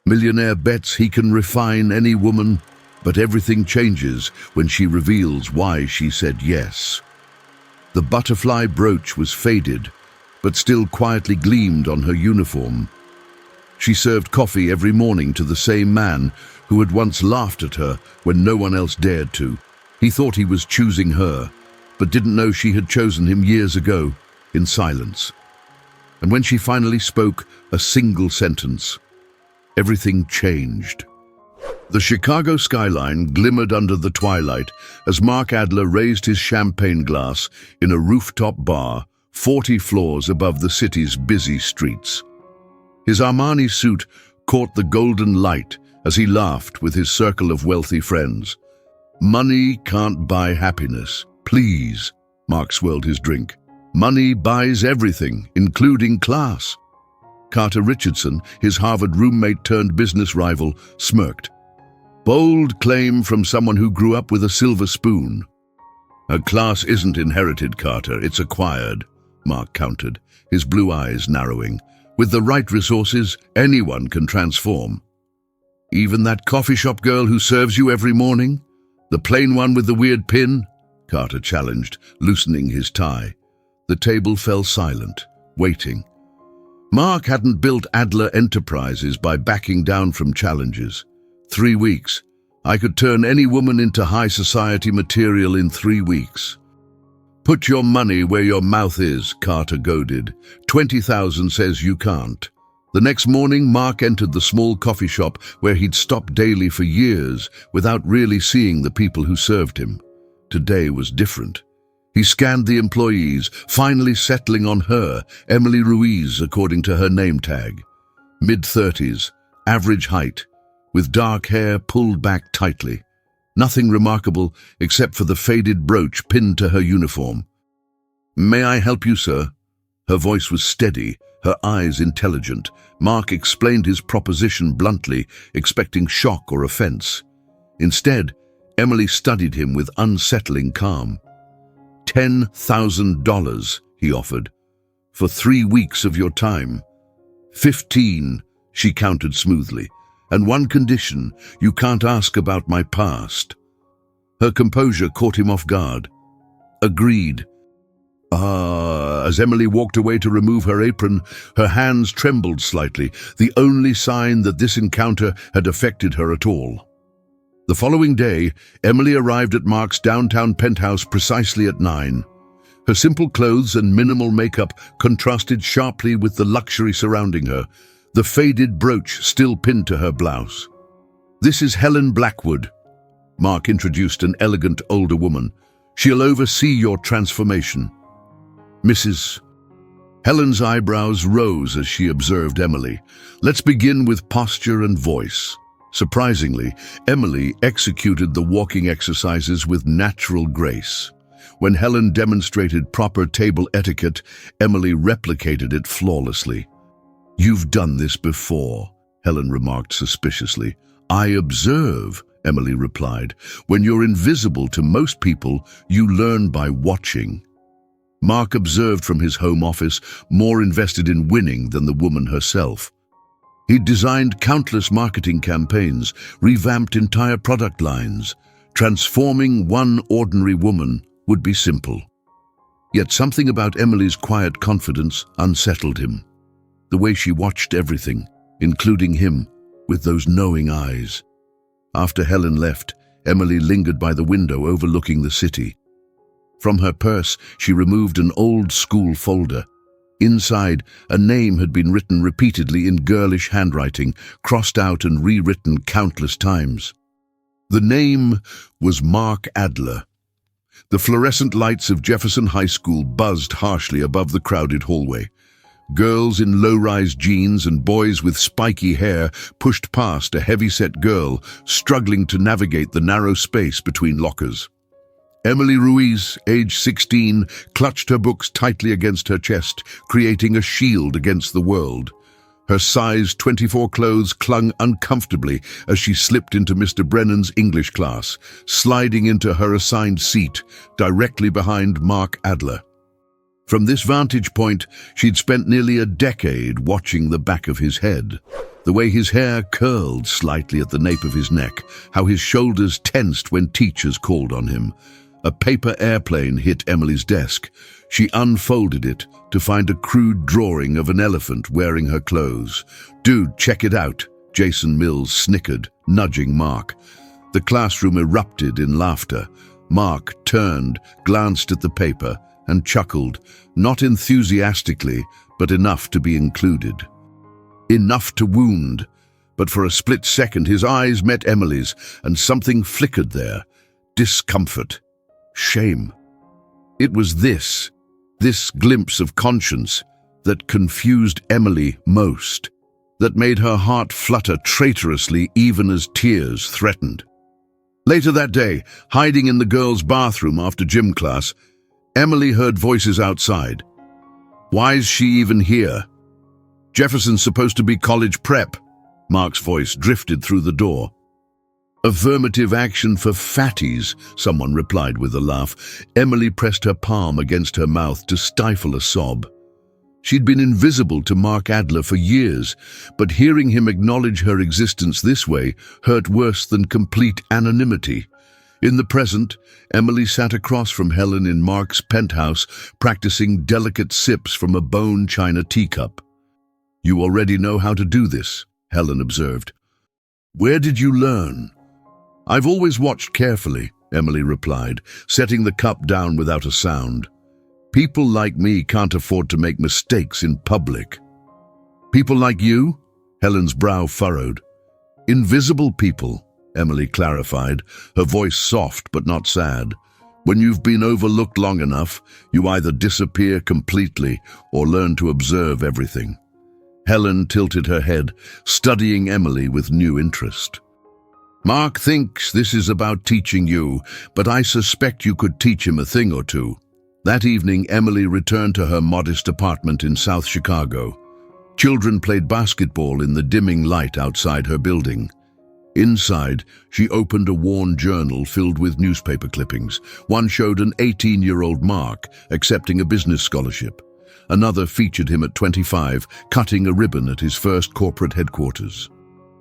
Millionaire bets he can refine any woman, but everything changes when she reveals why she said yes. The butterfly brooch was faded, but still quietly gleamed on her uniform. She served coffee every morning to the same man who had once laughed at her when no one else dared to. He thought he was choosing her, but didn't know she had chosen him years ago, in silence. And when she finally spoke a single sentence, everything changed. The Chicago skyline glimmered under the twilight as Mark Adler raised his champagne glass in a rooftop bar 40 floors above the city's busy streets. His Armani suit caught the golden light as he laughed with his circle of wealthy friends. "Money can't buy happiness. Please," Mark swirled his drink. "Money buys everything, including class." Carter Richardson, his Harvard roommate turned business rival, smirked. "Bold claim from someone who grew up with a silver spoon." "A class isn't inherited, Carter, it's acquired," Mark countered, his blue eyes narrowing. "With the right resources, anyone can transform." "Even that coffee shop girl who serves you every morning? The plain one with the weird pin?" Carter challenged, loosening his tie. The table fell silent, waiting. Mark hadn't built Adler Enterprises by backing down from challenges. 3 weeks. I could turn any woman into high society material in 3 weeks. "Put your money where your mouth is," Carter goaded. 20,000 says you can't. The next morning, Mark entered the small coffee shop where he'd stopped daily for years without really seeing the people who served him. Today was different. He scanned the employees, finally settling on her, Emily Ruiz, according to her name tag. Mid-30s, average height, with dark hair pulled back tightly. Nothing remarkable except for the faded brooch pinned to her uniform. "May I help you, sir?" Her voice was steady, her eyes intelligent. Mark explained his proposition bluntly, expecting shock or offense. Instead, Emily studied him with unsettling calm. $10,000, he offered, "for 3 weeks of your time." 15, she countered smoothly. "And one condition, you can't ask about my past." Her composure caught him off guard. "Agreed." As Emily walked away to remove her apron, her hands trembled slightly, the only sign that this encounter had affected her at all. The following day, Emily arrived at Mark's downtown penthouse precisely at 9. Her simple clothes and minimal makeup contrasted sharply with the luxury surrounding her, the faded brooch still pinned to her blouse. "This is Helen Blackwood," Mark introduced an elegant older woman. "She'll oversee your transformation." "Mrs." Helen's eyebrows rose as she observed Emily. "Let's begin with posture and voice." Surprisingly, Emily executed the walking exercises with natural grace. When Helen demonstrated proper table etiquette, Emily replicated it flawlessly. "You've done this before," Helen remarked suspiciously. "I observe," Emily replied. "When you're invisible to most people, you learn by watching." Mark observed from his home office, more invested in winning than the woman herself. He'd designed countless marketing campaigns, revamped entire product lines. Transforming one ordinary woman would be simple. Yet something about Emily's quiet confidence unsettled him. The way she watched everything, including him, with those knowing eyes. After Helen left, Emily lingered by the window overlooking the city. From her purse, she removed an old-school folder. Inside, a name had been written repeatedly in girlish handwriting, crossed out and rewritten countless times. The name was Mark Adler. The fluorescent lights of Jefferson High School buzzed harshly above the crowded hallway. Girls in low-rise jeans and boys with spiky hair pushed past a heavy-set girl struggling to navigate the narrow space between lockers. Emily Ruiz, age 16, clutched her books tightly against her chest, creating a shield against the world. Her size 24 clothes clung uncomfortably as she slipped into Mr. Brennan's English class, sliding into her assigned seat, directly behind Mark Adler. From this vantage point, she'd spent nearly a decade watching the back of his head. The way his hair curled slightly at the nape of his neck, how his shoulders tensed when teachers called on him. A paper airplane hit Emily's desk. She unfolded it to find a crude drawing of an elephant wearing her clothes. "Dude, check it out," Jason Mills snickered, nudging Mark. The classroom erupted in laughter. Mark turned, glanced at the paper, and chuckled, not enthusiastically, but enough to be included. Enough to wound, but for a split second his eyes met Emily's, and something flickered there. Discomfort. Shame. It was this glimpse of conscience, that confused Emily most, that made her heart flutter traitorously even as tears threatened. Later that day, hiding in the girls' bathroom after gym class, Emily heard voices outside. "Why's she even here?" "Jefferson's supposed to be college prep." Mark's voice drifted through the door. "Affirmative action for fatties," someone replied with a laugh. Emily pressed her palm against her mouth to stifle a sob. She'd been invisible to Mark Adler for years, but hearing him acknowledge her existence this way hurt worse than complete anonymity. In the present, Emily sat across from Helen in Mark's penthouse, practicing delicate sips from a bone china teacup. "You already know how to do this," Helen observed. "Where did you learn?" "I've always watched carefully," Emily replied, setting the cup down without a sound. "People like me can't afford to make mistakes in public." "People like you?" Helen's brow furrowed. "Invisible people," Emily clarified, her voice soft but not sad. "When you've been overlooked long enough, you either disappear completely or learn to observe everything." Helen tilted her head, studying Emily with new interest. "Mark thinks this is about teaching you, but I suspect you could teach him a thing or two." That evening, Emily returned to her modest apartment in South Chicago. Children played basketball in the dimming light outside her building. Inside, she opened a worn journal filled with newspaper clippings. One showed an 18-year-old Mark accepting a business scholarship. Another featured him at 25, cutting a ribbon at his first corporate headquarters.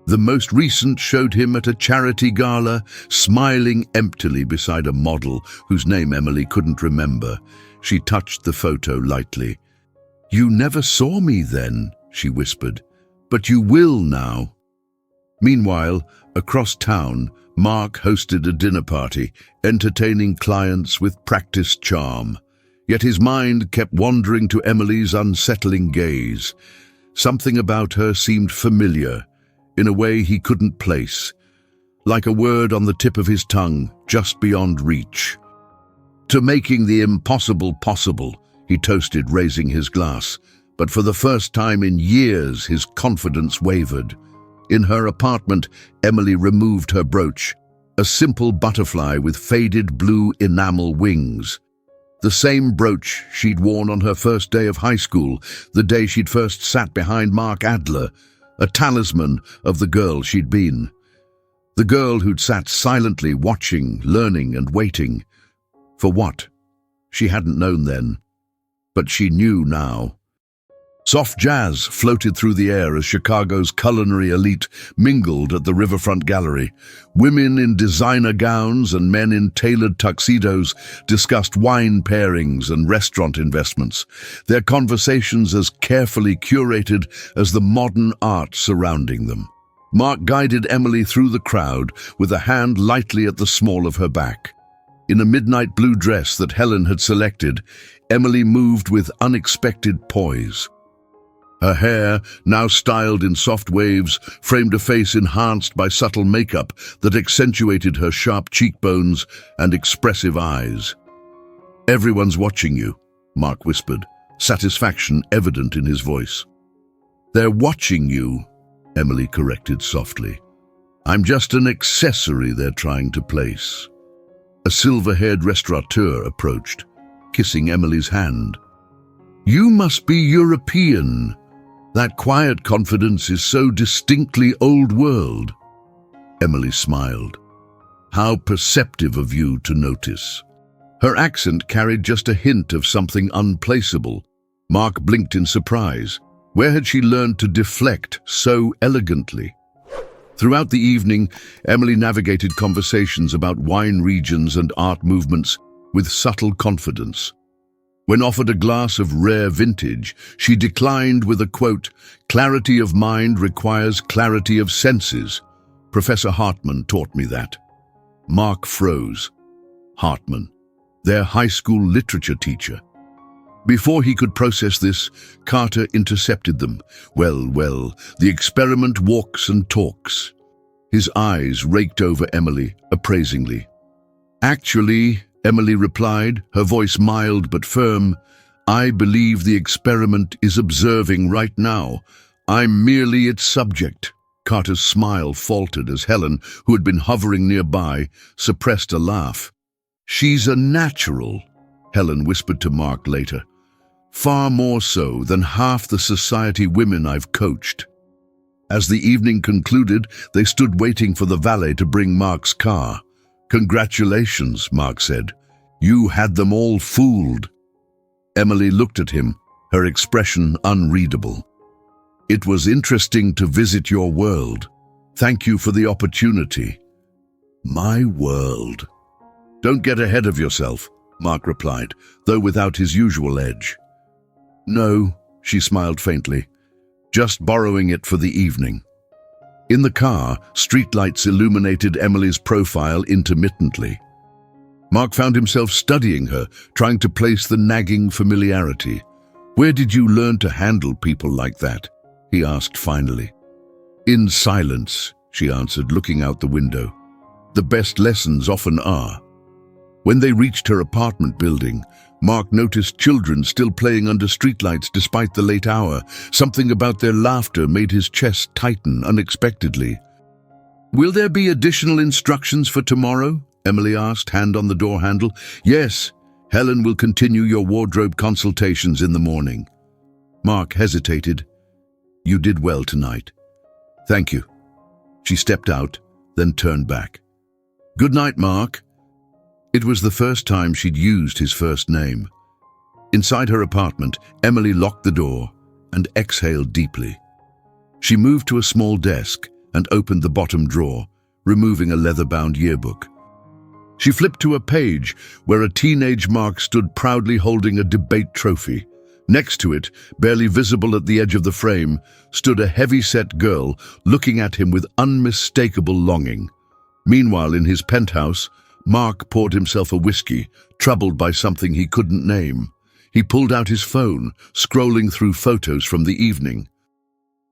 The most recent showed him at a charity gala, smiling emptily beside a model whose name Emily couldn't remember. She touched the photo lightly. "You never saw me then," she whispered, "but you will now." Meanwhile, across town, Mark hosted a dinner party, entertaining clients with practiced charm. Yet his mind kept wandering to Emily's unsettling gaze. Something about her seemed familiar, in a way he couldn't place, like a word on the tip of his tongue, just beyond reach. "To making the impossible possible," he toasted, raising his glass. But for the first time in years, his confidence wavered. In her apartment, Emily removed her brooch, a simple butterfly with faded blue enamel wings. The same brooch she'd worn on her first day of high school, the day she'd first sat behind Mark Adler, a talisman of the girl she'd been. The girl who'd sat silently watching, learning and waiting. For what? She hadn't known then, but she knew now. Soft jazz floated through the air as Chicago's culinary elite mingled at the Riverfront Gallery. Women in designer gowns and men in tailored tuxedos discussed wine pairings and restaurant investments, their conversations as carefully curated as the modern art surrounding them. Mark guided Emily through the crowd with a hand lightly at the small of her back. In a midnight blue dress that Helen had selected, Emily moved with unexpected poise. Her hair, now styled in soft waves, framed a face enhanced by subtle makeup that accentuated her sharp cheekbones and expressive eyes. "Everyone's watching you," Mark whispered, satisfaction evident in his voice. "They're watching you," Emily corrected softly. "I'm just an accessory they're trying to place." A silver-haired restaurateur approached, kissing Emily's hand. "You must be European. That quiet confidence is so distinctly old world." Emily smiled. "How perceptive of you to notice." Her accent carried just a hint of something unplaceable. Mark blinked in surprise. Where had she learned to deflect so elegantly? Throughout the evening, Emily navigated conversations about wine regions and art movements with subtle confidence. When offered a glass of rare vintage, she declined with a quote, "Clarity of mind requires clarity of senses. Professor Hartman taught me that." Mark froze. Hartman, their high school literature teacher. Before he could process this, Carter intercepted them. Well, the experiment walks and talks. His eyes raked over Emily, appraisingly. "Actually," Emily replied, her voice mild but firm, "I believe the experiment is observing right now. I'm merely its subject." Carter's smile faltered as Helen, who had been hovering nearby, suppressed a laugh. "She's a natural," Helen whispered to Mark later. "Far more so than half the society women I've coached." As the evening concluded, they stood waiting for the valet to bring Mark's car. "Congratulations," Mark said. "You had them all fooled." Emily looked at him, her expression unreadable. "It was interesting to visit your world. Thank you for the opportunity." "My world." "Don't get ahead of yourself," Mark replied, though without his usual edge. "No," she smiled faintly. "Just borrowing it for the evening." In the car, streetlights illuminated Emily's profile intermittently. Mark found himself studying her, trying to place the nagging familiarity. "Where did you learn to handle people like that?" he asked finally. "In silence," she answered, looking out the window. "The best lessons often are." When they reached her apartment building, Mark noticed children still playing under streetlights despite the late hour. Something about their laughter made his chest tighten unexpectedly. "Will there be additional instructions for tomorrow?" Emily asked, hand on the door handle. "Yes, Helen will continue your wardrobe consultations in the morning." Mark hesitated. "You did well tonight." "Thank you." She stepped out, then turned back. "Good night, Mark." It was the first time she'd used his first name. Inside her apartment, Emily locked the door and exhaled deeply. She moved to a small desk and opened the bottom drawer, removing a leather-bound yearbook. She flipped to a page where a teenage Mark stood proudly holding a debate trophy. Next to it, barely visible at the edge of the frame, stood a heavy-set girl looking at him with unmistakable longing. Meanwhile, in his penthouse, Mark poured himself a whiskey, troubled by something he couldn't name. He pulled out his phone, scrolling through photos from the evening.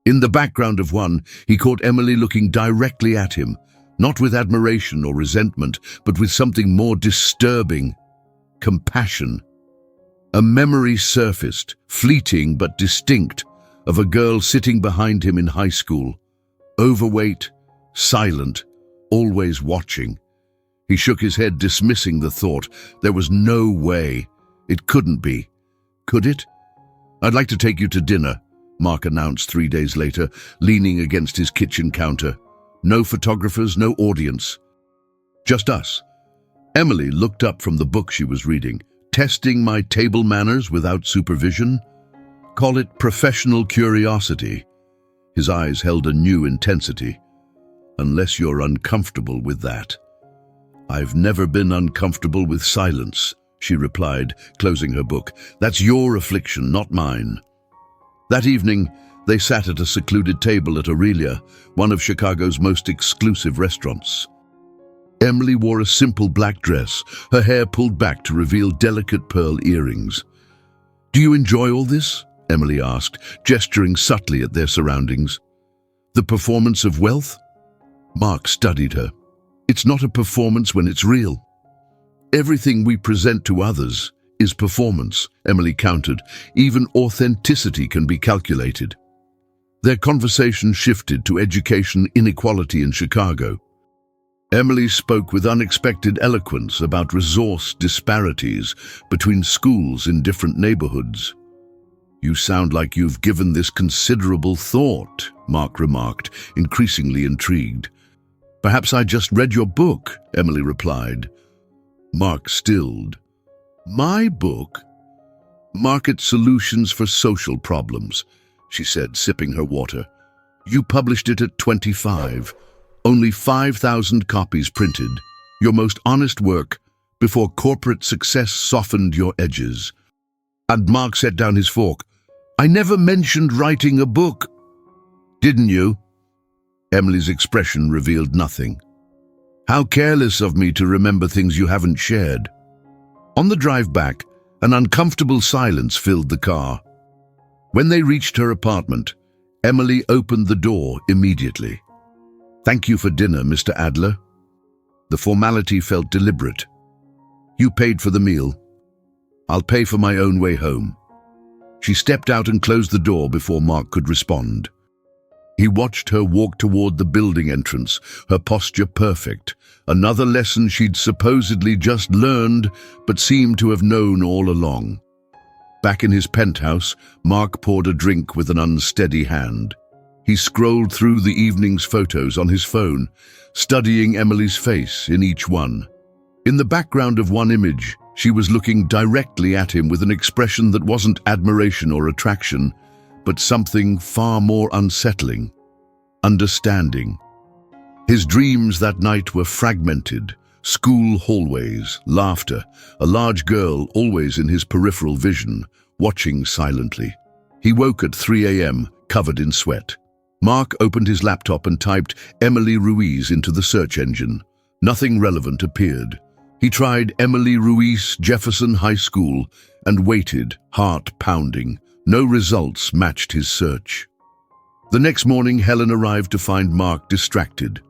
In the background of one, he caught Emily looking directly at him, not with admiration or resentment, but with something more disturbing: compassion. A memory surfaced, fleeting but distinct, of a girl sitting behind him in high school. Overweight, silent, always watching. He shook his head, dismissing the thought. There was no way. It couldn't be. Could it? "I'd like to take you to dinner," Mark announced 3 days later, leaning against his kitchen counter. "No photographers, no audience. Just us." Emily looked up from the book she was reading. "Testing my table manners without supervision? Call it professional curiosity." His eyes held a new intensity. "Unless you're uncomfortable with that." "I've never been uncomfortable with silence," she replied, closing her book. "That's your affliction, not mine." That evening, they sat at a secluded table at Aurelia, one of Chicago's most exclusive restaurants. Emily wore a simple black dress, her hair pulled back to reveal delicate pearl earrings. "Do you enjoy all this?" Emily asked, gesturing subtly at their surroundings. "The performance of wealth?" Mark studied her. "It's not a performance when it's real." "Everything we present to others is performance," Emily countered. "Even authenticity can be calculated." Their conversation shifted to education inequality in Chicago. Emily spoke with unexpected eloquence about resource disparities between schools in different neighborhoods. "You sound like you've given this considerable thought," Mark remarked, increasingly intrigued. "Perhaps I just read your book," Emily replied. Mark stilled. "My book?" "Market Solutions for Social Problems." she said, sipping her water. You published it at 25. Only 5,000 copies printed. Your most honest work before corporate success softened your edges. And Mark set down his fork. I never mentioned writing a book. Didn't you? Emily's expression revealed nothing. How careless of me to remember things you haven't shared. On the drive back, an uncomfortable silence filled the car. When they reached her apartment, Emily opened the door immediately. Thank you for dinner, Mr. Adler. The formality felt deliberate. You paid for the meal. I'll pay for my own way home. She stepped out and closed the door before Mark could respond. He watched her walk toward the building entrance, her posture perfect, another lesson she'd supposedly just learned but seemed to have known all along. Back in his penthouse, Mark poured a drink with an unsteady hand. He scrolled through the evening's photos on his phone, studying Emily's face in each one. In the background of one image, she was looking directly at him with an expression that wasn't admiration or attraction, but something far more unsettling: understanding. His dreams that night were fragmented: school hallways, laughter, a large girl always in his peripheral vision, watching silently. He woke at 3 a.m., covered in sweat. Mark opened his laptop and typed Emily Ruiz into the search engine. Nothing relevant appeared. He tried Emily Ruiz, Jefferson High School, and waited, heart pounding. No results matched his search. The next morning, Helen arrived to find Mark distracted.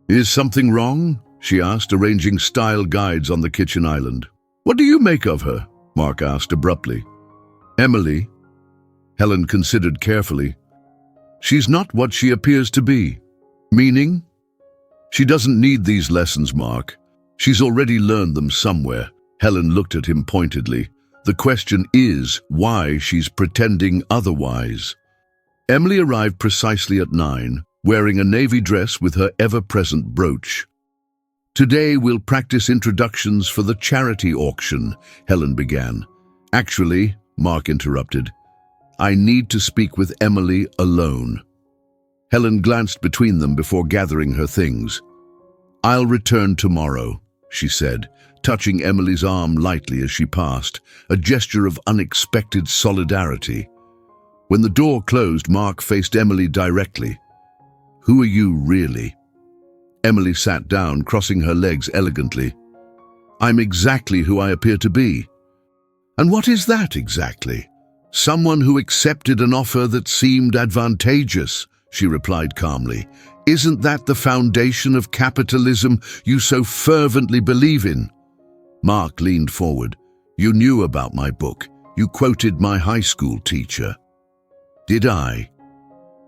Is something wrong? She asked, arranging style guides on the kitchen island. What do you make of her? Mark asked abruptly. Emily. Helen considered carefully. She's not what she appears to be. Meaning? She doesn't need these lessons, Mark. She's already learned them somewhere. Helen looked at him pointedly. The question is why she's pretending otherwise. Emily arrived precisely at 9, wearing a navy dress with her ever-present brooch. Today we'll practice introductions for the charity auction, Helen began. Actually, Mark interrupted, I need to speak with Emily alone. Helen glanced between them before gathering her things. I'll return tomorrow, she said, touching Emily's arm lightly as she passed, a gesture of unexpected solidarity. When the door closed, Mark faced Emily directly. Who are you really? Emily sat down, crossing her legs elegantly. I'm exactly who I appear to be. And what is that exactly? Someone who accepted an offer that seemed advantageous, she replied calmly. Isn't that the foundation of capitalism you so fervently believe in? Mark leaned forward. You knew about my book. You quoted my high school teacher. Did I?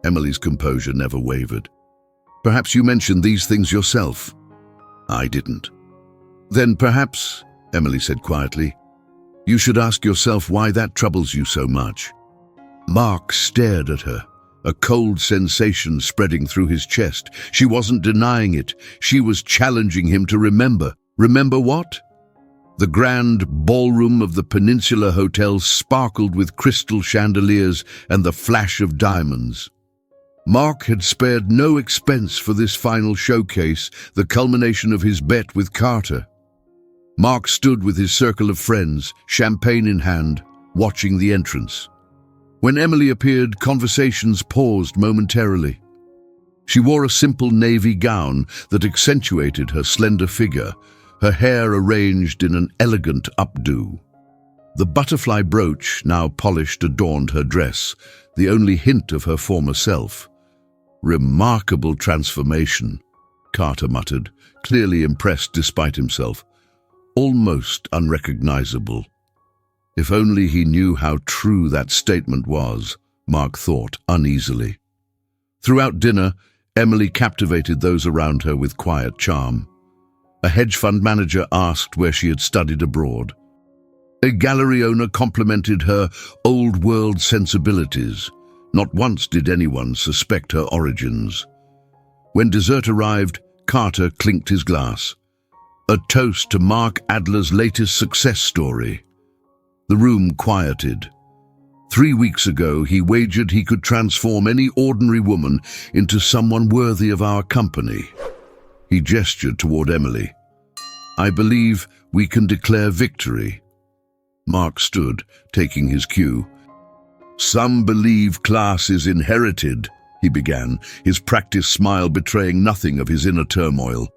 Emily's composure never wavered. Perhaps you mentioned these things yourself. I didn't. Then perhaps, Emily said quietly, you should ask yourself why that troubles you so much. Mark stared at her, a cold sensation spreading through his chest. She wasn't denying it. She was challenging him to remember. Remember what? The grand ballroom of the Peninsula Hotel sparkled with crystal chandeliers and the flash of diamonds. Mark had spared no expense for this final showcase, the culmination of his bet with Carter. Mark stood with his circle of friends, champagne in hand, watching the entrance. When Emily appeared, conversations paused momentarily. She wore a simple navy gown that accentuated her slender figure, her hair arranged in an elegant updo. The butterfly brooch, now polished, adorned her dress, the only hint of her former self. Remarkable transformation, Carter muttered, clearly impressed despite himself. Almost unrecognizable. If only he knew how true that statement was, Mark thought uneasily. Throughout dinner, Emily captivated those around her with quiet charm. A hedge fund manager asked where she had studied abroad. A gallery owner complimented her old-world sensibilities. Not once did anyone suspect her origins. When dessert arrived, Carter clinked his glass. A toast to Mark Adler's latest success story. The room quieted. 3 weeks ago, he wagered he could transform any ordinary woman into someone worthy of our company. He gestured toward Emily. I believe we can declare victory. Mark stood, taking his cue. Some believe class is inherited, he began, his practiced smile betraying nothing of his inner turmoil.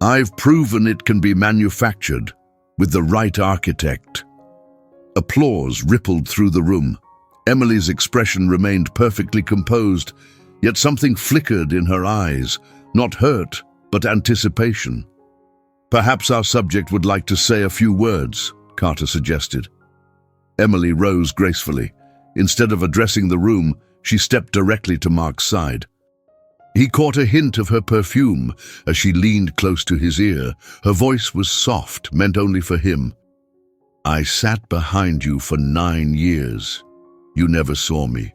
I've proven it can be manufactured with the right architect. Applause rippled through the room. Emily's expression remained perfectly composed, yet something flickered in her eyes, not hurt, but anticipation. Perhaps our subject would like to say a few words, Carter suggested. Emily rose gracefully. Instead of addressing the room, she stepped directly to Mark's side. He caught a hint of her perfume as she leaned close to his ear. Her voice was soft, meant only for him. I sat behind you for 9 years. You never saw me.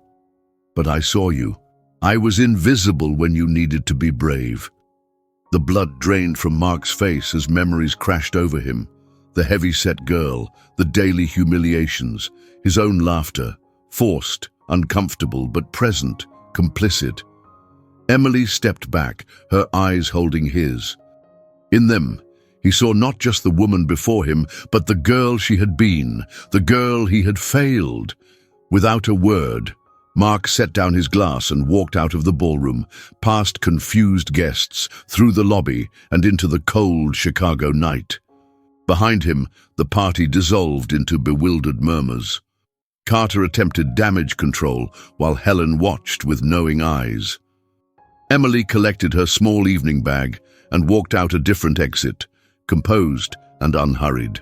But I saw you. I was invisible when you needed to be brave. The blood drained from Mark's face as memories crashed over him. The heavy-set girl, the daily humiliations, his own laughter, forced, uncomfortable but present, complicit. Emily stepped back, her eyes holding his. In them, he saw not just the woman before him, but the girl she had been, the girl he had failed. Without a word, Mark set down his glass and walked out of the ballroom, past confused guests, through the lobby and into the cold Chicago night. Behind him, the party dissolved into bewildered murmurs. Carter attempted damage control while Helen watched with knowing eyes. Emily collected her small evening bag and walked out a different exit, composed and unhurried.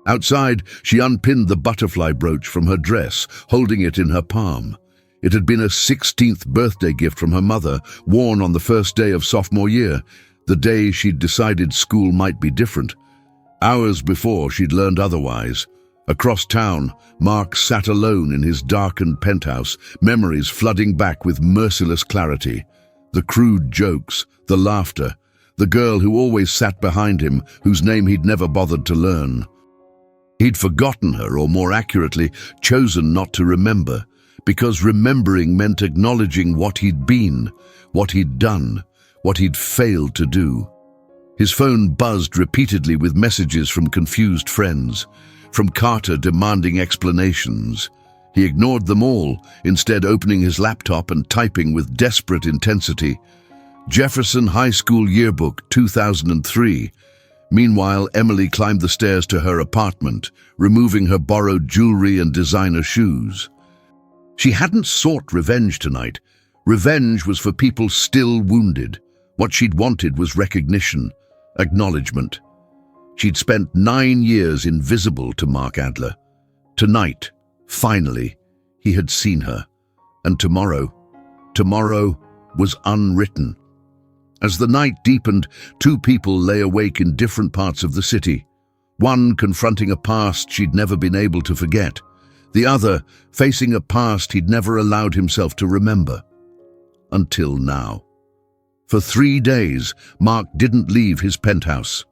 Outside, she unpinned the butterfly brooch from her dress, holding it in her palm. It had been a 16th birthday gift from her mother, worn on the first day of sophomore year, the day she'd decided school might be different. Hours before, she'd learned otherwise. Across town, Mark sat alone in his darkened penthouse, memories flooding back with merciless clarity. The crude jokes, the laughter, the girl who always sat behind him, whose name he'd never bothered to learn. He'd forgotten her, or more accurately, chosen not to remember, because remembering meant acknowledging what he'd been, what he'd done, what he'd failed to do. His phone buzzed repeatedly with messages from confused friends, from Carter demanding explanations. He ignored them all, instead opening his laptop and typing with desperate intensity. Jefferson High School Yearbook 2003. Meanwhile, Emily climbed the stairs to her apartment, removing her borrowed jewelry and designer shoes. She hadn't sought revenge tonight. Revenge was for people still wounded. What she'd wanted was recognition, acknowledgement. She'd spent 9 years invisible to Mark Adler. Tonight, finally, he had seen her. And tomorrow was unwritten. As the night deepened, 2 people lay awake in different parts of the city. One confronting a past she'd never been able to forget. The other facing a past he'd never allowed himself to remember. Until now. For 3 days, Mark didn't leave his penthouse.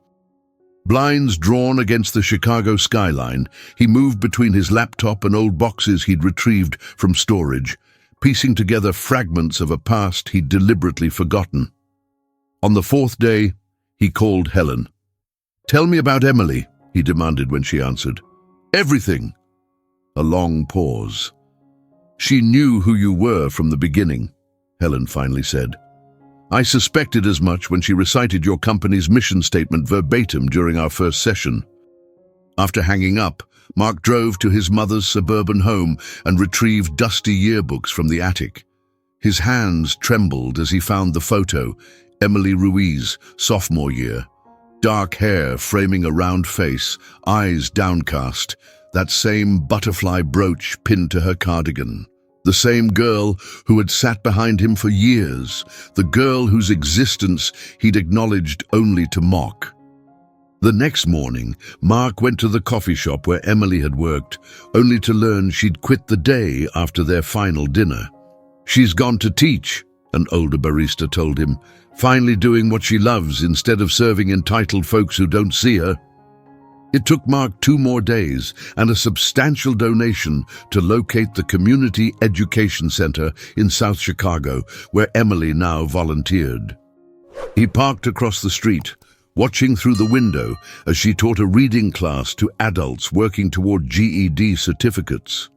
Blinds drawn against the Chicago skyline, he moved between his laptop and old boxes he'd retrieved from storage, piecing together fragments of a past he'd deliberately forgotten. On the 4th day, he called Helen. "Tell me about Emily," he demanded when she answered. "Everything." A long pause. "She knew who you were from the beginning," Helen finally said. "I suspected as much when she recited your company's mission statement verbatim during our first session." After hanging up, Mark drove to his mother's suburban home and retrieved dusty yearbooks from the attic. His hands trembled as he found the photo, Emily Ruiz, sophomore year. Dark hair framing a round face, eyes downcast, that same butterfly brooch pinned to her cardigan. The same girl who had sat behind him for years, the girl whose existence he'd acknowledged only to mock. The next morning, Mark went to the coffee shop where Emily had worked, only to learn she'd quit the day after their final dinner. "She's gone to teach," an older barista told him, finally doing what she loves instead of serving entitled folks who don't see her. It took Mark 2 more days and a substantial donation to locate the Community Education Center in South Chicago, where Emily now volunteered. He parked across the street, watching through the window as she taught a reading class to adults working toward GED certificates.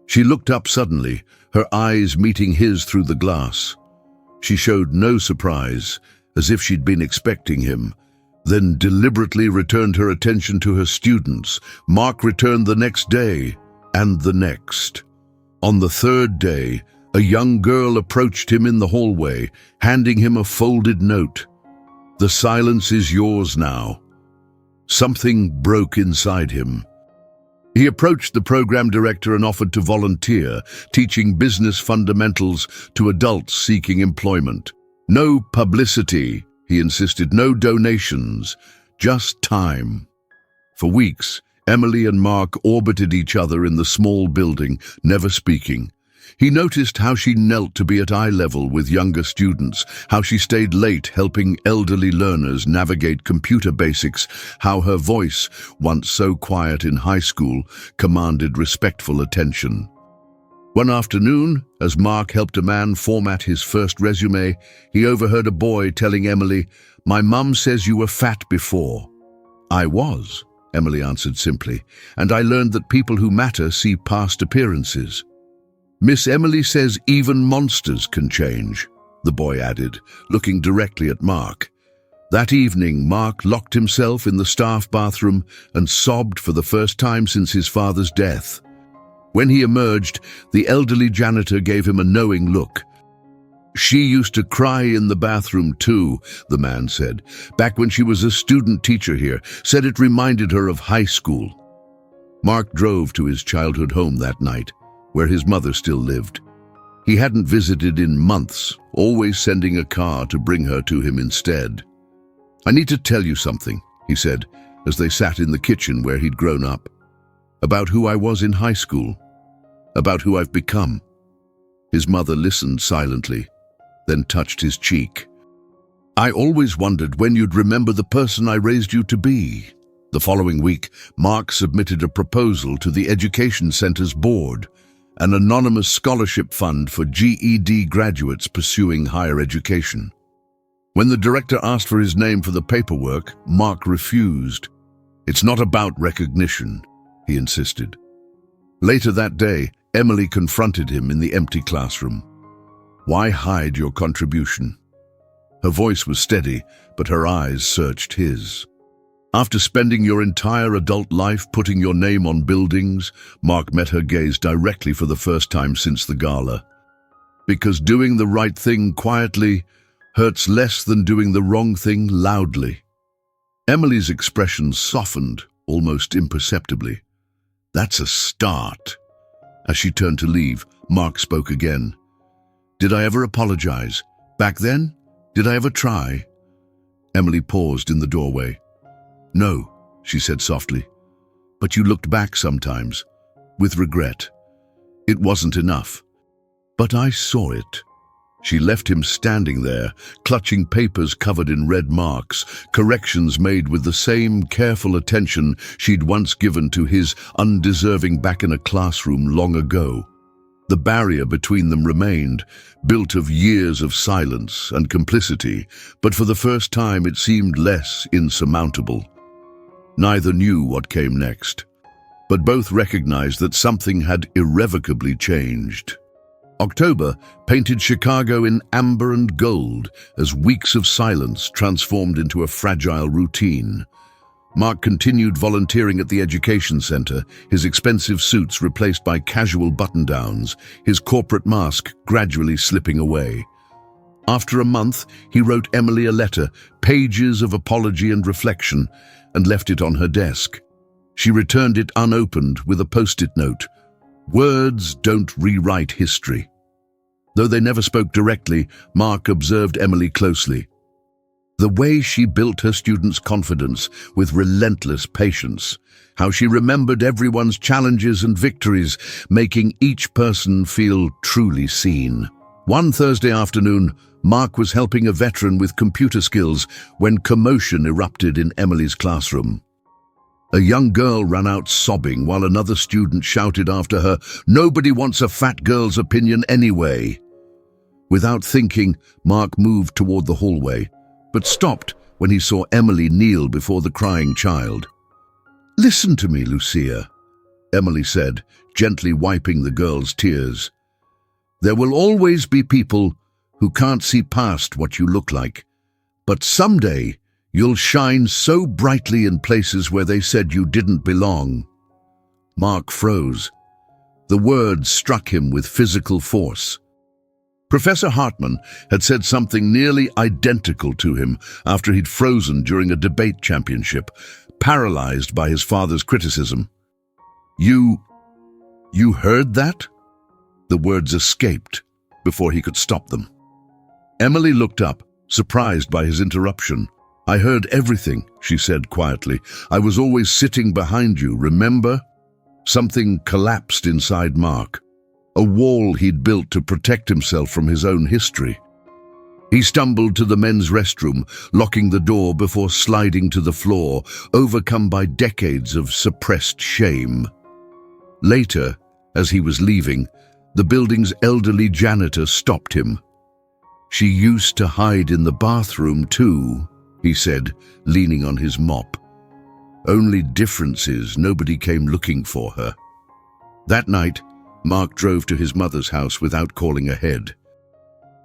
She looked up suddenly, her eyes meeting his through the glass. She showed no surprise, as if she'd been expecting him, then deliberately returned her attention to her students. Mark returned the next day, and the next. On the third day, a young girl approached him in the hallway, handing him a folded note. "The silence is yours now." Something broke inside him. He approached the program director and offered to volunteer, teaching business fundamentals to adults seeking employment. "No publicity," he insisted, "no donations, just time." For weeks, Emily and Mark orbited each other in the small building, never speaking. He noticed how she knelt to be at eye level with younger students, how she stayed late helping elderly learners navigate computer basics, how her voice, once so quiet in high school, commanded respectful attention. One afternoon, as Mark helped a man format his first resume, he overheard a boy telling Emily, "My mum says you were fat before." "I was," Emily answered simply, "and I learned that people who matter see past appearances." "Miss Emily says even monsters can change," the boy added, looking directly at Mark. That evening, Mark locked himself in the staff bathroom and sobbed for the first time since his father's death. When he emerged, the elderly janitor gave him a knowing look. "She used to cry in the bathroom too," the man said, "back when she was a student teacher here, said it reminded her of high school." Mark drove to his childhood home that night, where his mother still lived. He hadn't visited in months, always sending a car to bring her to him instead. "I need to tell you something," he said, as they sat in the kitchen where he'd grown up. "About who I was in high school. About who I've become." His mother listened silently, then touched his cheek. "I always wondered when you'd remember the person I raised you to be." The following week, Mark submitted a proposal to the Education Center's board, an anonymous scholarship fund for GED graduates pursuing higher education. When the director asked for his name for the paperwork, Mark refused. "It's not about recognition," he insisted. Later that day, Emily confronted him in the empty classroom. "Why hide your contribution?" Her voice was steady, but her eyes searched his. "After spending your entire adult life putting your name on buildings," Mark met her gaze directly for the first time since the gala. "Because doing the right thing quietly hurts less than doing the wrong thing loudly." Emily's expression softened, almost imperceptibly. "That's a start." As she turned to leave, Mark spoke again. "Did I ever apologize? Back then? Did I ever try?" Emily paused in the doorway. "No," she said softly. "But you looked back sometimes, with regret. It wasn't enough. But I saw it." She left him standing there, clutching papers covered in red marks, corrections made with the same careful attention she'd once given to his undeserving back in a classroom long ago. The barrier between them remained, built of years of silence and complicity, but for the first time it seemed less insurmountable. Neither knew what came next, but both recognized that something had irrevocably changed. October painted Chicago in amber and gold as weeks of silence transformed into a fragile routine. Mark continued volunteering at the Education Center, his expensive suits replaced by casual button-downs, his corporate mask gradually slipping away. After a month, he wrote Emily a letter, pages of apology and reflection, and left it on her desk. She returned it unopened with a post-it note. "Words don't rewrite history." Though they never spoke directly, Mark observed Emily closely. The way she built her students' confidence with relentless patience, how she remembered everyone's challenges and victories, making each person feel truly seen. One Thursday afternoon, Mark was helping a veteran with computer skills when commotion erupted in Emily's classroom. A young girl ran out sobbing while another student shouted after her, "Nobody wants a fat girl's opinion anyway." Without thinking, Mark moved toward the hallway, but stopped when he saw Emily kneel before the crying child. "Listen to me, Lucia," Emily said, gently wiping the girl's tears. "There will always be people who can't see past what you look like, but someday you'll shine so brightly in places where they said you didn't belong." Mark froze. The words struck him with physical force. Professor Hartman had said something nearly identical to him after he'd frozen during a debate championship, paralyzed by his father's criticism. You heard that?" The words escaped before he could stop them. Emily looked up, surprised by his interruption. "I heard everything," she said quietly. "I was always sitting behind you, remember?" Something collapsed inside Mark, a wall he'd built to protect himself from his own history. He stumbled to the men's restroom, locking the door before sliding to the floor, overcome by decades of suppressed shame. Later, as he was leaving, the building's elderly janitor stopped him. "She used to hide in the bathroom too," he said, leaning on his mop. "Only difference is nobody came looking for her." That night, Mark drove to his mother's house without calling ahead.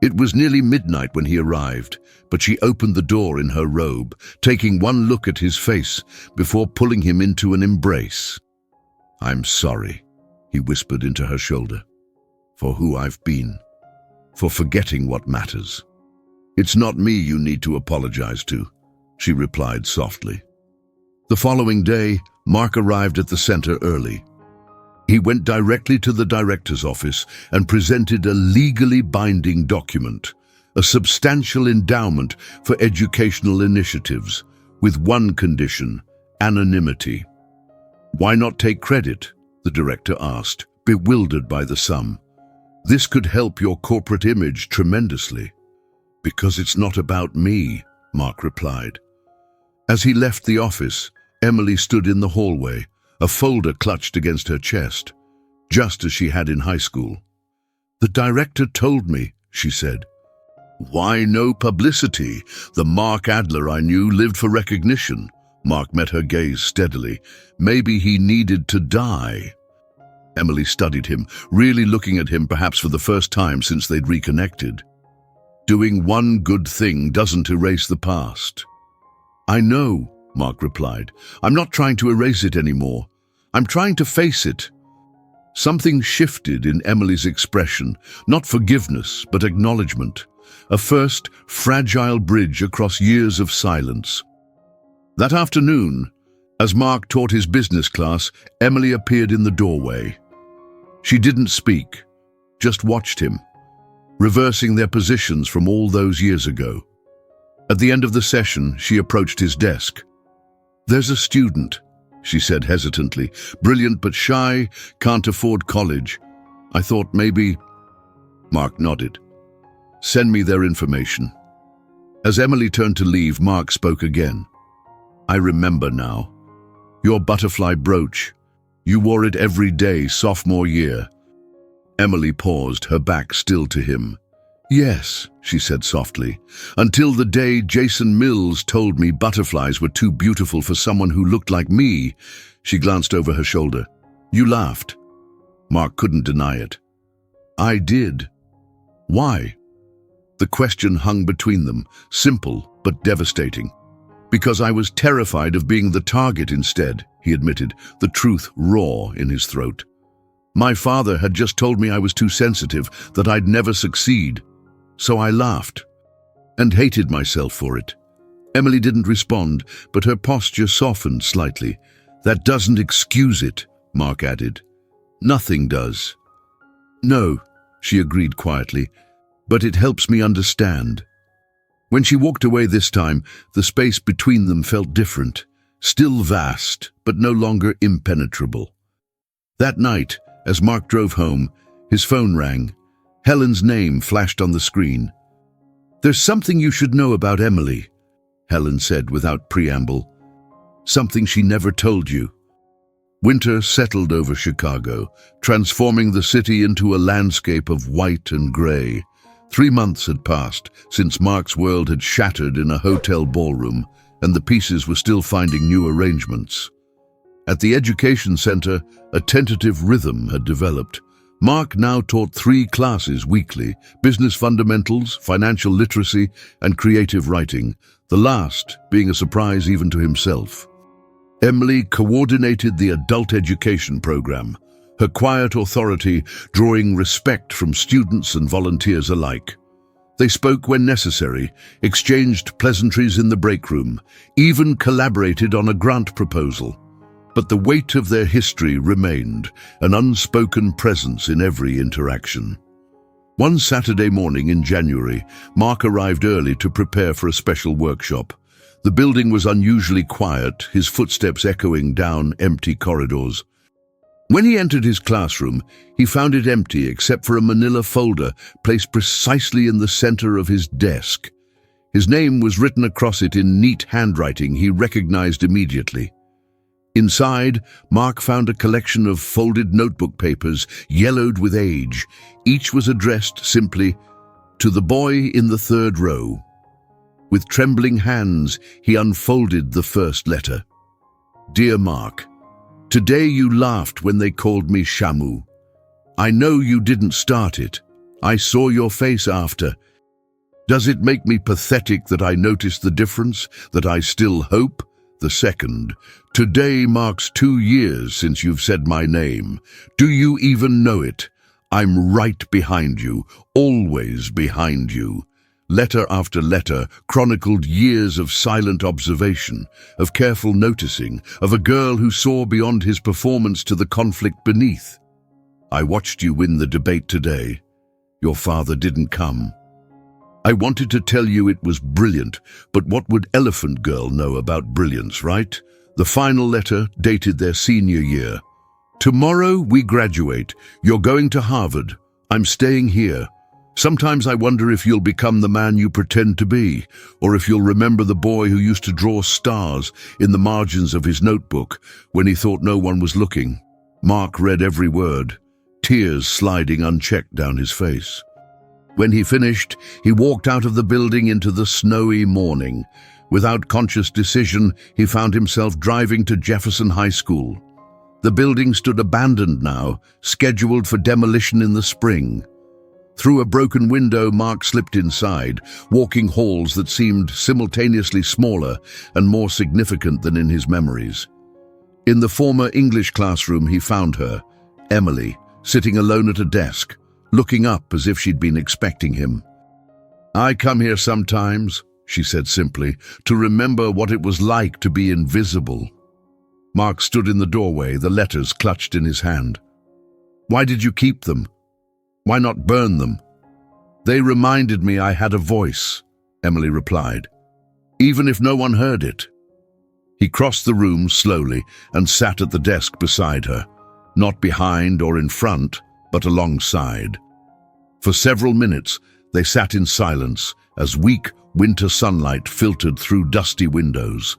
It was nearly midnight when he arrived, but she opened the door in her robe, taking one look at his face before pulling him into an embrace. "I'm sorry," he whispered into her shoulder, "for who I've been, for forgetting what matters." "It's not me you need to apologize to," she replied softly. The following day, Mark arrived at the center early. He went directly to the director's office and presented a legally binding document, a substantial endowment for educational initiatives, with one condition: anonymity. "Why not take credit?" the director asked, bewildered by the sum. "This could help your corporate image tremendously." "Because it's not about me," Mark replied. As he left the office, Emily stood in the hallway, a folder clutched against her chest, just as she had in high school. "The director told me," she said. "Why no publicity? The Mark Adler I knew lived for recognition." Mark met her gaze steadily. "Maybe he needed to die." Emily studied him, really looking at him perhaps for the first time since they'd reconnected. "Doing one good thing doesn't erase the past." "I know," Mark replied. "I'm not trying to erase it anymore. I'm trying to face it." Something shifted in Emily's expression, not forgiveness, but acknowledgement, a first fragile bridge across years of silence. That afternoon, as Mark taught his business class, Emily appeared in the doorway. She didn't speak, just watched him, reversing their positions from all those years ago. At the end of the session, she approached his desk. "There's a student," she said hesitantly, "brilliant but shy, can't afford college. I thought maybe—" Mark nodded. "Send me their information." As Emily turned to leave, Mark spoke again. "I remember now. Your butterfly brooch. You wore it every day sophomore year." Emily paused, her back still to him. "Yes," she said softly, "until the day Jason Mills told me butterflies were too beautiful for someone who looked like me." She glanced over her shoulder. "You laughed." Mark couldn't deny it. "I did." "Why?" The question hung between them, simple but devastating. "Because I was terrified of being the target instead," he admitted, the truth raw in his throat. "My father had just told me I was too sensitive, that I'd never succeed. So I laughed, and hated myself for it." Emily didn't respond, but her posture softened slightly. "That doesn't excuse it," Mark added. "Nothing does." "No," she agreed quietly, "but it helps me understand." When she walked away this time, the space between them felt different, still vast, but no longer impenetrable. That night, as Mark drove home, his phone rang. Helen's name flashed on the screen. "There's something you should know about Emily," Helen said without preamble. Something she never told you. Winter settled over Chicago, transforming the city into a landscape of white and gray. 3 months had passed since Mark's world had shattered in a hotel ballroom, and the pieces were still finding new arrangements. At the education center, a tentative rhythm had developed. Mark now taught 3 classes weekly: business fundamentals, financial literacy, and creative writing, the last being a surprise even to himself. Emily coordinated the adult education program, her quiet authority drawing respect from students and volunteers alike. They spoke when necessary, exchanged pleasantries in the break room, even collaborated on a grant proposal. But the weight of their history remained, an unspoken presence in every interaction. One Saturday morning in January, Mark arrived early to prepare for a special workshop. The building was unusually quiet, his footsteps echoing down empty corridors. When he entered his classroom, he found it empty except for a manila folder placed precisely in the center of his desk. His name was written across it in neat handwriting he recognized immediately. Inside, Mark found a collection of folded notebook papers, yellowed with age. Each was addressed simply, "To the boy in the 3rd row." With trembling hands, he unfolded the first letter. "Dear Mark, today you laughed when they called me Shamu. I know you didn't start it. I saw your face after. Does it make me pathetic that I noticed the difference, that I still hope? The second, today marks 2 years since you've said my name. Do you even know it? I'm right behind you, always behind you." Letter after letter chronicled years of silent observation, of careful noticing, of a girl who saw beyond his performance to the conflict beneath. "I watched you win the debate today. Your father didn't come. I wanted to tell you it was brilliant, but what would Elephant Girl know about brilliance, right?" The final letter dated their senior year. "Tomorrow we graduate. You're going to Harvard. I'm staying here. Sometimes I wonder if you'll become the man you pretend to be, or if you'll remember the boy who used to draw stars in the margins of his notebook when he thought no one was looking." Mark read every word, tears sliding unchecked down his face. When he finished, he walked out of the building into the snowy morning. Without conscious decision, he found himself driving to Jefferson High School. The building stood abandoned now, scheduled for demolition in the spring. Through a broken window, Mark slipped inside, walking halls that seemed simultaneously smaller and more significant than in his memories. In the former English classroom, he found her, Emily, sitting alone at a desk, looking up as if she'd been expecting him. "I come here sometimes," she said simply, "to remember what it was like to be invisible." Mark stood in the doorway, the letters clutched in his hand. "Why did you keep them? Why not burn them?" "They reminded me I had a voice," Emily replied, "even if no one heard it." He crossed the room slowly and sat at the desk beside her, not behind or in front, but alongside. For several minutes, they sat in silence as weak winter sunlight filtered through dusty windows.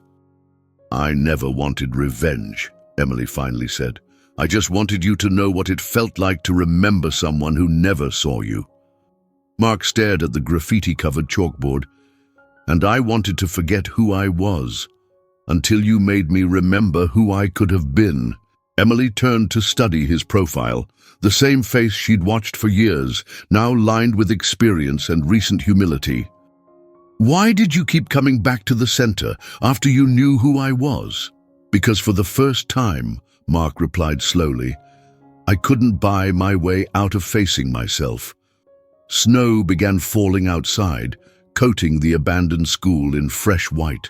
"I never wanted revenge," Emily finally said. "I just wanted you to know what it felt like to remember someone who never saw you." Mark stared at the graffiti-covered chalkboard. "And I wanted to forget who I was, until you made me remember who I could have been." Emily turned to study his profile, the same face she'd watched for years, now lined with experience and recent humility. "Why did you keep coming back to the center after you knew who I was?" "Because for the first time," Mark replied slowly, "I couldn't buy my way out of facing myself." Snow began falling outside, coating the abandoned school in fresh white.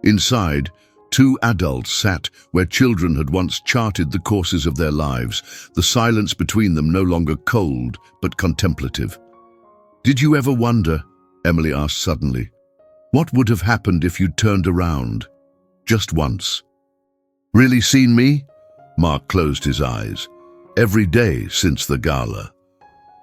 Inside, 2 adults sat where children had once charted the courses of their lives, the silence between them no longer cold, but contemplative. "Did you ever wonder," Emily asked suddenly, "what would have happened if you'd turned around? Just once?" "Really seen me?" Mark closed his eyes. Every day since the gala.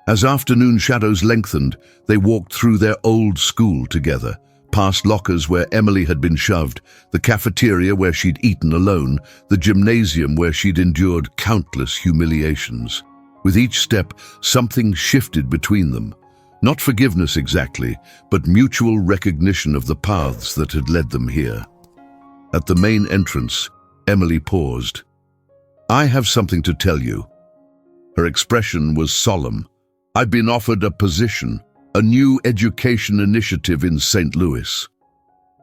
As afternoon shadows lengthened, they walked through their old school together, past lockers where Emily had been shoved, the cafeteria where she'd eaten alone, the gymnasium where she'd endured countless humiliations. With each step, something shifted between them. Not forgiveness exactly, but mutual recognition of the paths that had led them here. At the main entrance, Emily paused. "I have something to tell you." Her expression was solemn. "I've been offered a position, a new education initiative in St. Louis."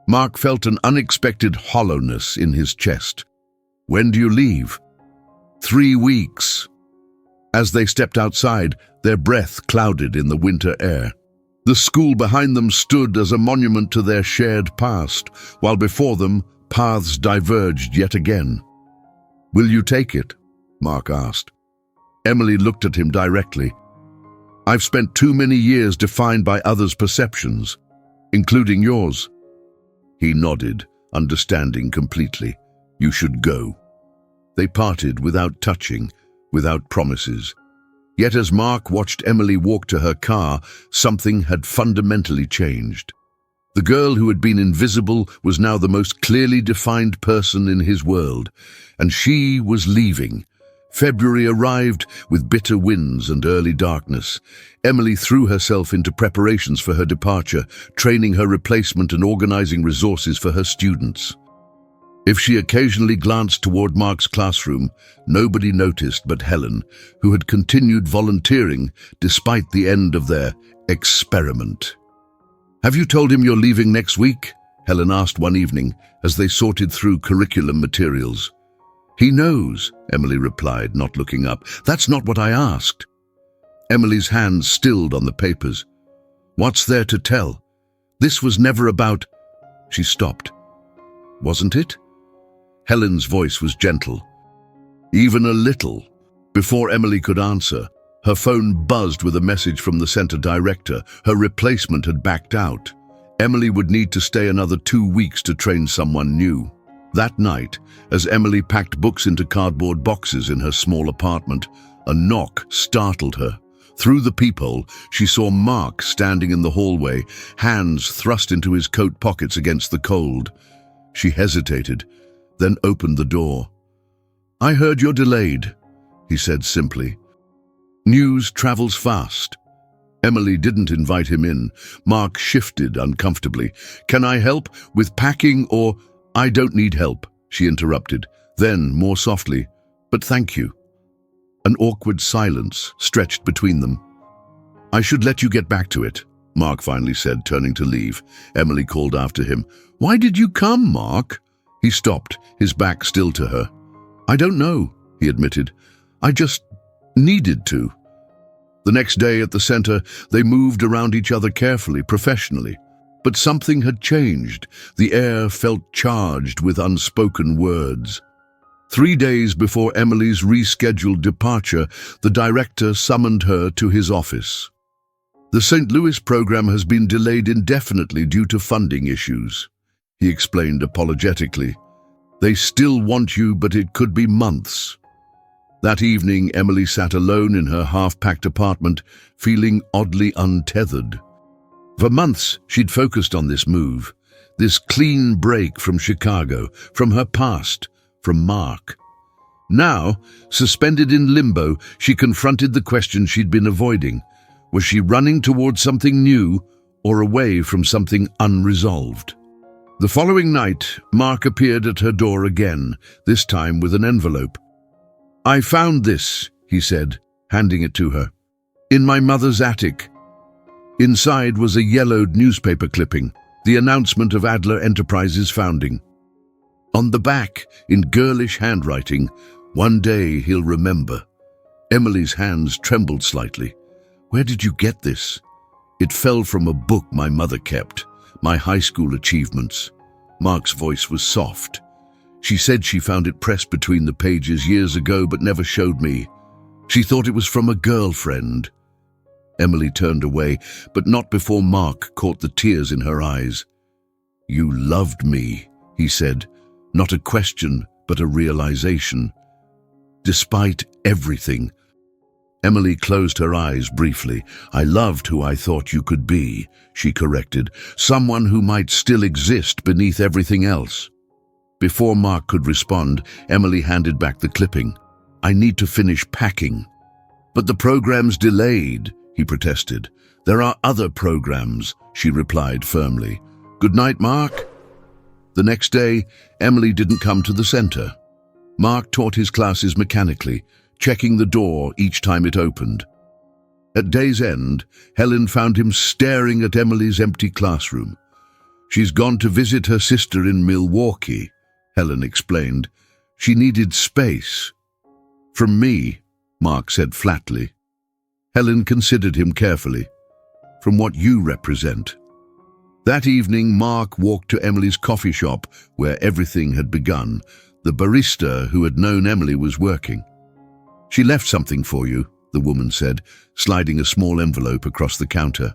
Mark felt an unexpected hollowness in his chest. "When do you leave?" 3 weeks. As they stepped outside, their breath clouded in the winter air. The school behind them stood as a monument to their shared past, while before them, paths diverged yet again. "Will you take it?" Mark asked. Emily looked at him directly. "I've spent too many years defined by others' perceptions, including yours." He nodded, understanding completely. "You should go." They parted without touching, without promises. Yet as Mark watched Emily walk to her car, something had fundamentally changed. The girl who had been invisible was now the most clearly defined person in his world, and she was leaving. February arrived with bitter winds and early darkness. Emily threw herself into preparations for her departure, training her replacement and organizing resources for her students. If she occasionally glanced toward Mark's classroom, nobody noticed but Helen, who had continued volunteering despite the end of their experiment. "Have you told him you're leaving next week?" Helen asked one evening as they sorted through curriculum materials. "He knows," Emily replied, not looking up. "That's not what I asked." Emily's hands stilled on the papers. "What's there to tell? This was never about—" She stopped. "Wasn't it?" Helen's voice was gentle. "Even a little." Before Emily could answer, her phone buzzed with a message from the center director. Her replacement had backed out. Emily would need to stay another 2 weeks to train someone new. That night, as Emily packed books into cardboard boxes in her small apartment, a knock startled her. Through the peephole, she saw Mark standing in the hallway, hands thrust into his coat pockets against the cold. She hesitated, then opened the door. "I heard you're delayed," he said simply. "News travels fast." Emily didn't invite him in. Mark shifted uncomfortably. "Can I help with packing or—" "I don't need help," she interrupted. Then, more softly, "But thank you." An awkward silence stretched between them. "I should let you get back to it," Mark finally said, turning to leave. Emily called after him. "Why did you come, Mark?" He stopped, his back still to her. "I don't know," he admitted. "I just needed to." The next day at the center, they moved around each other carefully, professionally. But something had changed. The air felt charged with unspoken words. 3 days before Emily's rescheduled departure, the director summoned her to his office. "The St. Louis program has been delayed indefinitely due to funding issues," he explained apologetically. "They still want you, but it could be months." That evening, Emily sat alone in her half-packed apartment, feeling oddly untethered. For months, she'd focused on this move, this clean break from Chicago, from her past, from Mark. Now, suspended in limbo, she confronted the question she'd been avoiding. Was she running towards something new or away from something unresolved? The following night, Mark appeared at her door again, this time with an envelope. "I found this," he said, handing it to her, "in my mother's attic." Inside was a yellowed newspaper clipping, the announcement of Adler Enterprises' founding. On the back, in girlish handwriting, "One day he'll remember." Emily's hands trembled slightly. "Where did you get this?" "It fell from a book my mother kept. My high school achievements." Mark's voice was soft. "She said she found it pressed between the pages years ago but never showed me. She thought it was from a girlfriend." Emily turned away, but not before Mark caught the tears in her eyes. "You loved me," he said, not a question but a realization. "Despite everything." Emily closed her eyes briefly. "I loved who I thought you could be," she corrected. "Someone who might still exist beneath everything else." Before Mark could respond, Emily handed back the clipping. "I need to finish packing." "But the program's delayed," he protested. "There are other programs," she replied firmly. "Good night, Mark." The next day, Emily didn't come to the center. Mark taught his classes mechanically, checking the door each time it opened. At day's end, Helen found him staring at Emily's empty classroom. "She's gone to visit her sister in Milwaukee," Helen explained. "She needed space." "From me," Mark said flatly. Helen considered him carefully. "From what you represent." That evening, Mark walked to Emily's coffee shop, where everything had begun. The barista who had known Emily was working. "She left something for you," the woman said, sliding a small envelope across the counter.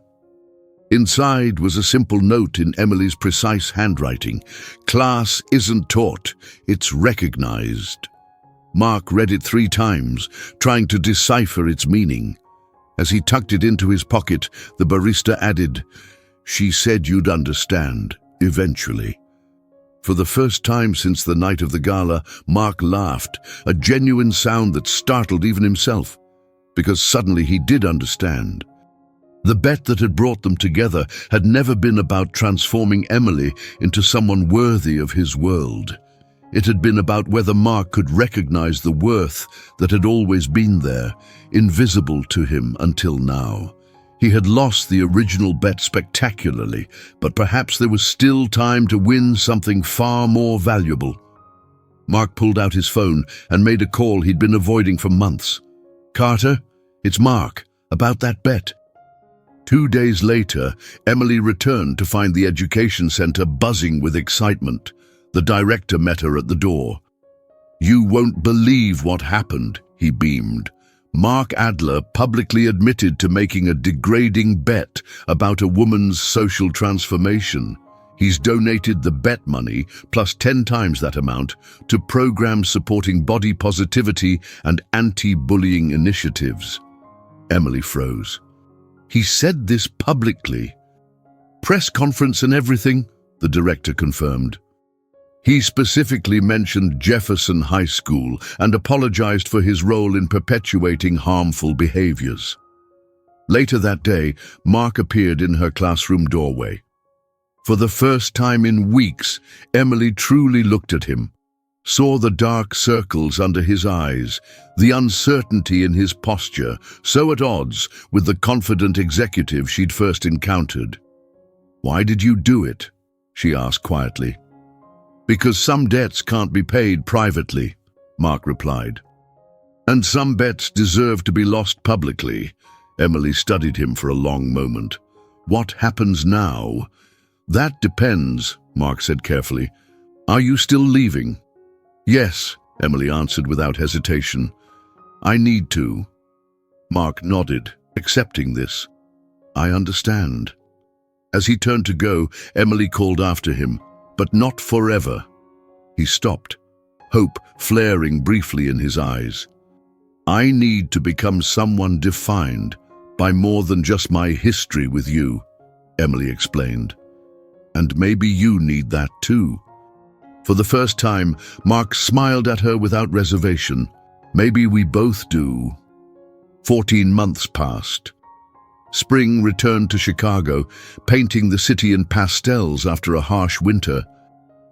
Inside was a simple note in Emily's precise handwriting. "Class isn't taught, it's recognized." Mark read it 3 times, trying to decipher its meaning. As he tucked it into his pocket, the barista added, "She said you'd understand, eventually." For the first time since the night of the gala, Mark laughed, a genuine sound that startled even himself, because suddenly he did understand. The bet that had brought them together had never been about transforming Emily into someone worthy of his world. It had been about whether Mark could recognize the worth that had always been there, invisible to him until now. He had lost the original bet spectacularly, but perhaps there was still time to win something far more valuable. Mark pulled out his phone and made a call he'd been avoiding for months. "Carter, it's Mark, about that bet." 2 days later, Emily returned to find the education center buzzing with excitement. The director met her at the door. "You won't believe what happened," he beamed. "Mark Adler publicly admitted to making a degrading bet about a woman's social transformation. He's donated the bet money, plus 10 times that amount, to programs supporting body positivity and anti-bullying initiatives." Emily froze. "He said this publicly?" "Press conference and everything," the director confirmed. "He specifically mentioned Jefferson High School and apologized for his role in perpetuating harmful behaviors." Later that day, Mark appeared in her classroom doorway. For the first time in weeks, Emily truly looked at him, saw the dark circles under his eyes, the uncertainty in his posture, so at odds with the confident executive she'd first encountered. "Why did you do it?" she asked quietly. "Because some debts can't be paid privately," Mark replied. "And some bets deserve to be lost publicly." Emily studied him for a long moment. "What happens now?" "That depends," Mark said carefully. "Are you still leaving?" "Yes," Emily answered without hesitation. "I need to." Mark nodded, accepting this. "I understand." As he turned to go, Emily called after him, "But not forever." He stopped, hope flaring briefly in his eyes. "I need to become someone defined by more than just my history with you," Emily explained. "And maybe you need that too." For the first time, Mark smiled at her without reservation. "Maybe we both do." 14 months passed. Spring returned to Chicago, painting the city in pastels after a harsh winter.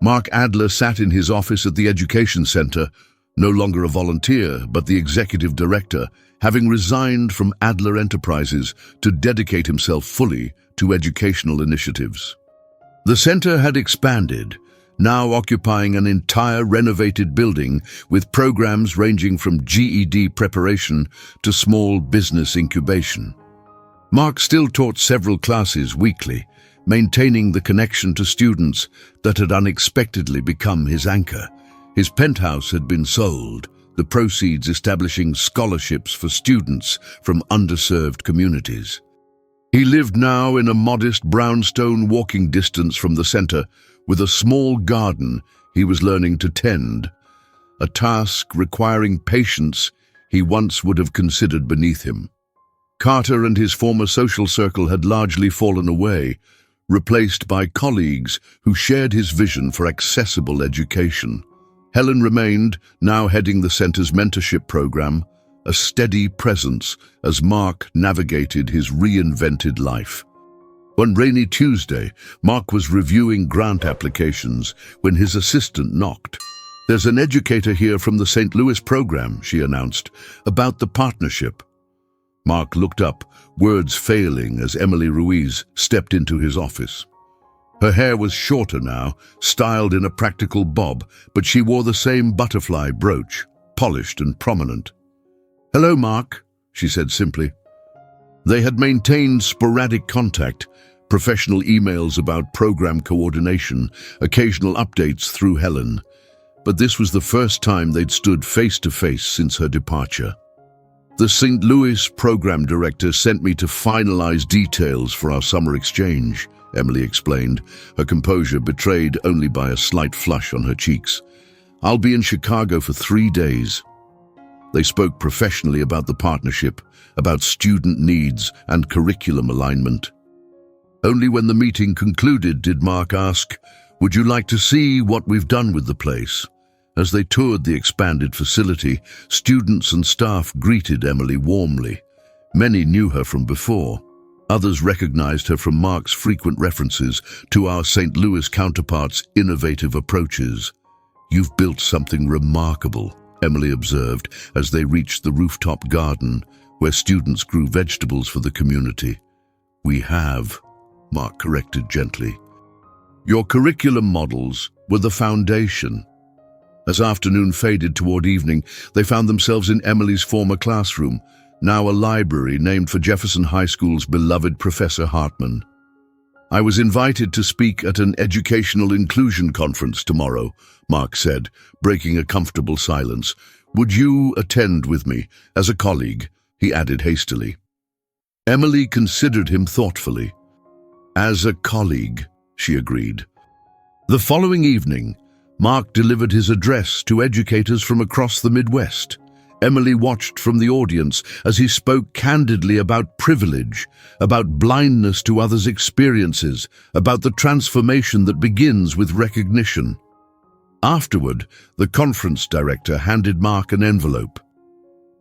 Mark Adler sat in his office at the education center, no longer a volunteer, but the executive director, having resigned from Adler Enterprises to dedicate himself fully to educational initiatives. The center had expanded, now occupying an entire renovated building with programs ranging from GED preparation to small business incubation. Mark still taught several classes weekly, maintaining the connection to students that had unexpectedly become his anchor. His penthouse had been sold, the proceeds establishing scholarships for students from underserved communities. He lived now in a modest brownstone walking distance from the center, with a small garden he was learning to tend, a task requiring patience he once would have considered beneath him. Carter and his former social circle had largely fallen away, replaced by colleagues who shared his vision for accessible education. Helen remained, now heading the center's mentorship program, a steady presence as Mark navigated his reinvented life. One rainy Tuesday, Mark was reviewing grant applications when his assistant knocked. "There's an educator here from the St. Louis program," she announced, "about the partnership." Mark looked up, words failing as Emily Ruiz stepped into his office. Her hair was shorter now, styled in a practical bob, but she wore the same butterfly brooch, polished and prominent. "Hello, Mark," she said simply. They had maintained sporadic contact, professional emails about program coordination, occasional updates through Helen. But this was the first time they'd stood face-to-face since her departure. "The St. Louis program director sent me to finalize details for our summer exchange," Emily explained, her composure betrayed only by a slight flush on her cheeks. "I'll be in Chicago for 3 days." They spoke professionally about the partnership, about student needs and curriculum alignment. Only when the meeting concluded did Mark ask, "Would you like to see what we've done with the place?" As they toured the expanded facility, students and staff greeted Emily warmly. Many knew her from before. Others recognized her from Mark's frequent references to our St. Louis counterparts' innovative approaches. "You've built something remarkable," Emily observed as they reached the rooftop garden where students grew vegetables for the community. "We have," Mark corrected gently. "Your curriculum models were the foundation." As afternoon faded toward evening, they found themselves in Emily's former classroom, now a library named for Jefferson High School's beloved Professor Hartman. "I was invited to speak at an educational inclusion conference tomorrow," Mark said, breaking a comfortable silence. "Would you attend with me, as a colleague?" he added hastily. Emily considered him thoughtfully. "As a colleague," she agreed. The following evening, Mark delivered his address to educators from across the Midwest. Emily watched from the audience as he spoke candidly about privilege, about blindness to others' experiences, about the transformation that begins with recognition. Afterward, the conference director handed Mark an envelope.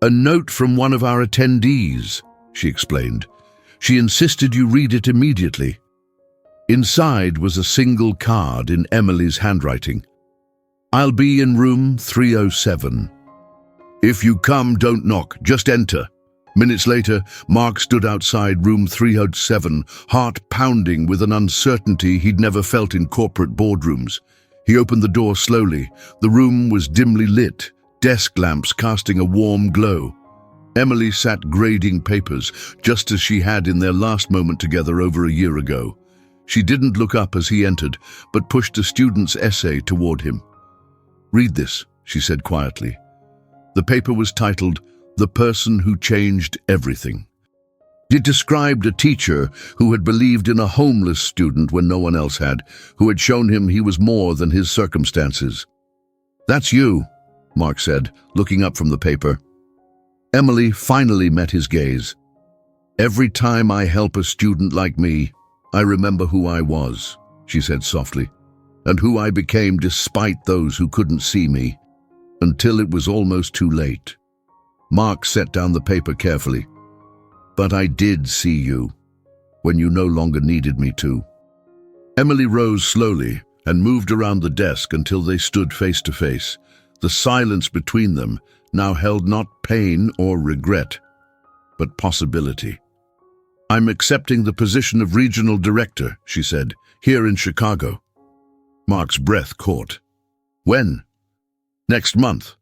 "A note from one of our attendees," she explained. "She insisted you read it immediately." Inside was a single card in Emily's handwriting. "I'll be in room 307. If you come, don't knock, just enter." Minutes later, Mark stood outside room 307, heart pounding with an uncertainty he'd never felt in corporate boardrooms. He opened the door slowly. The room was dimly lit, desk lamps casting a warm glow. Emily sat grading papers, just as she had in their last moment together over a year ago. She didn't look up as he entered, but pushed a student's essay toward him. "Read this," she said quietly. The paper was titled, "The Person Who Changed Everything." It described a teacher who had believed in a homeless student when no one else had, who had shown him he was more than his circumstances. "That's you," Mark said, looking up from the paper. Emily finally met his gaze. "Every time I help a student like me, I remember who I was," she said softly, "and who I became despite those who couldn't see me, until it was almost too late." Mark set down the paper carefully. "But I did see you, when you no longer needed me to." Emily rose slowly and moved around the desk until they stood face to face. The silence between them now held not pain or regret, but possibility. "I'm accepting the position of regional director," she said, "here in Chicago." Mark's breath caught. "When?" "Next month."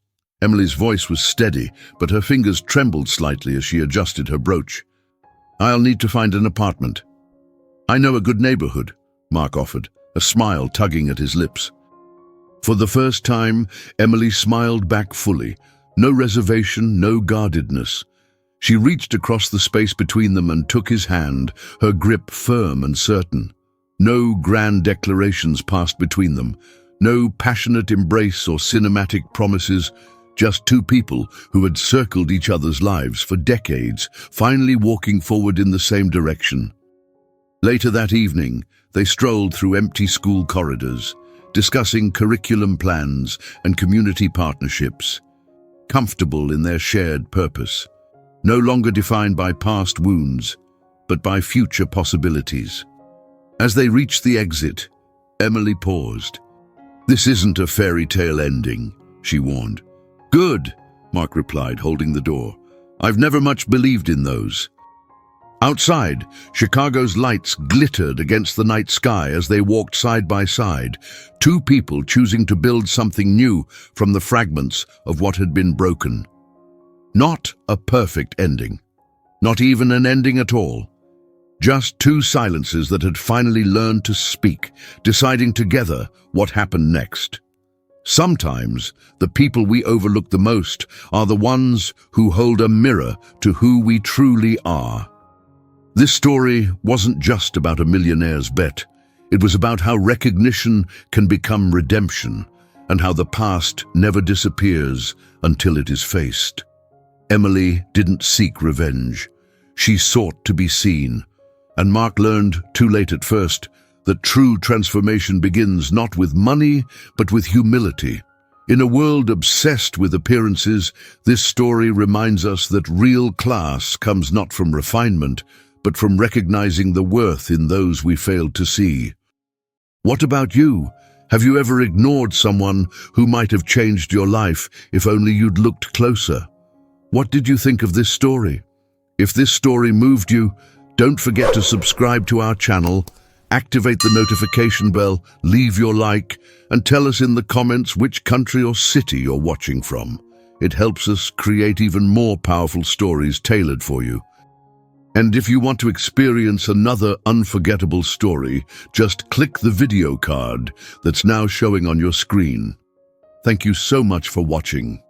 Emily's voice was steady, but her fingers trembled slightly as she adjusted her brooch. "I'll need to find an apartment." "I know a good neighborhood," Mark offered, a smile tugging at his lips. For the first time, Emily smiled back fully. No reservation, no guardedness. She reached across the space between them and took his hand, her grip firm and certain. No grand declarations passed between them, no passionate embrace or cinematic promises, Just two people who had circled each other's lives for decades, finally walking forward in the same direction. Later that evening, they strolled through empty school corridors, discussing curriculum plans and community partnerships, comfortable in their shared purpose, no longer defined by past wounds, but by future possibilities. As they reached the exit, Emily paused. "This isn't a fairy tale ending," she warned. "Good," Mark replied, holding the door. "I've never much believed in those." Outside, Chicago's lights glittered against the night sky as they walked side by side, two people choosing to build something new from the fragments of what had been broken. Not a perfect ending. Not even an ending at all. Just two silences that had finally learned to speak, deciding together what happened next. Sometimes, the people we overlook the most are the ones who hold a mirror to who we truly are. This story wasn't just about a millionaire's bet. It was about how recognition can become redemption, and how the past never disappears until it is faced. Emily didn't seek revenge. She sought to be seen. And Mark learned, too late at first, that true transformation begins not with money, but with humility. In a world obsessed with appearances, this story reminds us that real class comes not from refinement, but from recognizing the worth in those we failed to see. What about you? Have you ever ignored someone who might have changed your life if only you'd looked closer? What did you think of this story? If this story moved you, don't forget to subscribe to our channel, activate the notification bell, leave your like, and tell us in the comments which country or city you're watching from. It helps us create even more powerful stories tailored for you. And if you want to experience another unforgettable story, just click the video card that's now showing on your screen. Thank you so much for watching.